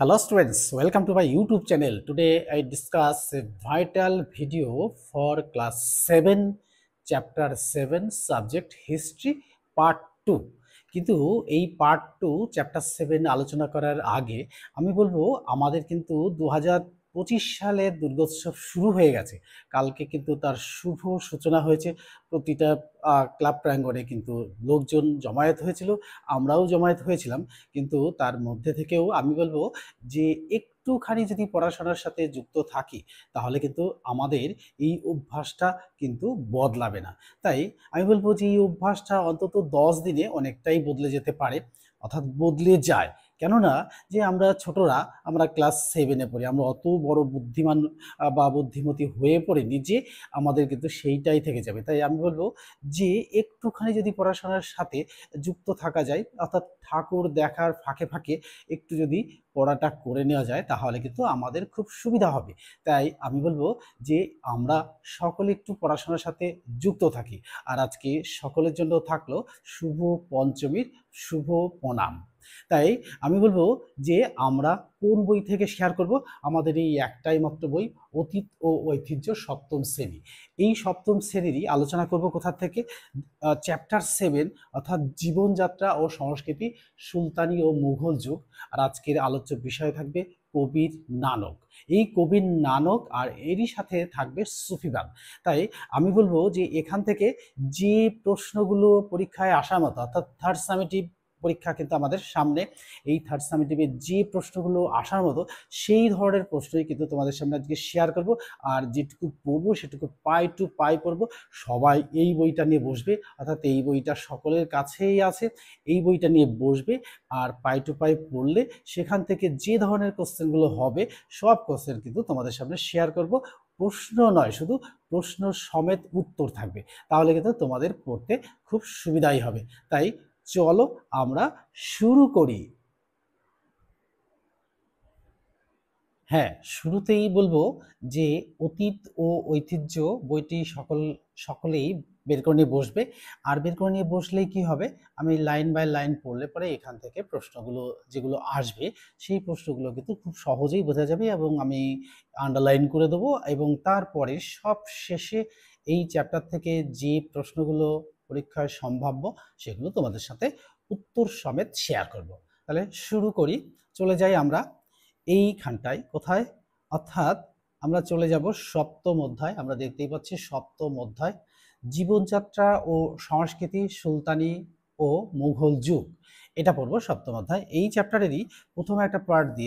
Hello students, welcome to my YouTube channel. Today I discuss a vital video for class 7, chapter 7, subject history part 2. কিন্তু এই part 2 chapter 7 আলোচনা করার আগে আমি বলবো আমাদের কিন্তু 2025 সালের দুর্গোৎসব শুরু হয়ে গেছে। কালকে কিন্তু তার শুভ সূচনা হয়েছে। প্রতিটা ক্লাব প্রাঙ্গণে কিন্তু লোকজন জমায়েত হয়েছিল, আমরাও জমায়েত হয়েছিলাম। কিন্তু তার মধ্যে থেকেও আমি বলবো যে একটুখানি যদি পড়াশোনার সাথে যুক্ত থাকি তাহলে কিন্তু আমাদের এই অভ্যাসটা কিন্তু বদলাবে না। তাই আমি বলবো যে এই অভ্যাসটা অন্তত 10 দিনে অনেকটাই বদলে যেতে পারে, অর্থাৎ বদলে যায়। কেননা যে আমরা ছোটরা, আমরা ক্লাস 7-এ পড়ি, আমরা অত বড় বুদ্ধিমান বা বুদ্ধিমতী হয়ে পড়িনি যে আমাদের কিন্তু সেইটাই থেকে যাবে। তাই আমি বলবো যে একটুখানি যদি পড়াশোনার সাথে যুক্ত থাকা যায়, অর্থাৎ ঠাকুর দেখার ফাঁকে ফাঁকে একটু যদি পড়াটা করে নেওয়া যায় তাহলে কিন্তু আমাদের খুব সুবিধা হবে। তাই আমি বলবো যে আমরা সকলে একটু পড়াশোনার সাথে যুক্ত থাকি। আর আজকে সকলের জন্য থাকলো শুভ পঞ্চমীর শুভ প্রণাম। তাই আমি বলবো যে আমরা কোন বই থেকে শেয়ার করব? আমাদের এই একটাই মাত্র বই, অতীত ও ঐতিহ্য সপ্তম শ্রেণী। এই সপ্তম শ্রেণীরই আলোচনা করব কোথা থেকে? চ্যাপ্টার 7, অর্থাৎ জীবনযাত্রা ও সংস্কৃতি, সুলতানি ও মুঘল যুগ। আর আজকের আলোচ্য বিষয় থাকবে কবির নানক। এই কবির নানক আর এরই সাথে থাকবে সুফিবাদ। তাই আমি বলবো যে এখান থেকে যে প্রশ্নগুলো পরীক্ষায় আসার মতো, অর্থাৎ থার্ড সামেটিভ পরীক্ষা কিন্তু আমাদের সামনে, এই থার্ড সামেটিভে যে প্রশ্নগুলো আসার মতো সেই ধরনের প্রশ্নই কিন্তু তোমাদের সামনে আজকে শেয়ার করব। আর যেটুকু পড়বো সেটুকু পাই টু পাই পড়বো। সবাই এই বইটা নিয়ে বসবে, অর্থাৎ এই বইটা সকলের কাছেই আছে, এই বইটা নিয়ে বসবে আর পাই টু পাই পড়লে সেখান থেকে যে ধরনের কোশ্চেনগুলো হবে সব কোশ্চেন কিন্তু তোমাদের সামনে শেয়ার করব। প্রশ্ন নয়, শুধু প্রশ্ন সমেত উত্তর থাকবে, তাহলে কিন্তু তোমাদের পড়তে খুব সুবিধাই হবে। তাই চলো আমরা শুরু করি। হ্যাঁ, শুরুতেই বলবো যে অতীত ও ঐতিহ্য বইটি সকলেই বের করে নিয়ে বসবে। আর বের করে নিয়ে বসলেই কি হবে, আমি লাইন বাই লাইন পড়লে পরে এখান থেকে প্রশ্নগুলো যেগুলো আসবে সেই প্রশ্নগুলো কিন্তু খুব সহজেই বোঝা যাবে এবং আমি আন্ডারলাইন করে দেবো। এবং তারপরে সব শেষে এই চ্যাপ্টার থেকে যে প্রশ্নগুলো পরীক্ষায় সম্ভাব্য সেগুলো তোমাদের সাথে উত্তর সমেত শেয়ার করব। তাহলে শুরু করি। চলে যাই আমরা এইখানটায়, কোথায়? অর্থাৎ আমরা চলে যাব সপ্তম অধ্যায়। আমরা দেখতেই পাচ্ছি সপ্তম অধ্যায়, জীবনযাত্রা ও সংস্কৃতি, সুলতানি ও মুঘল যুগ। এটা পড়বো সপ্তম অধ্যায়। এই চ্যাপ্টারেরই প্রথমে একটা পার্ট দিয়ে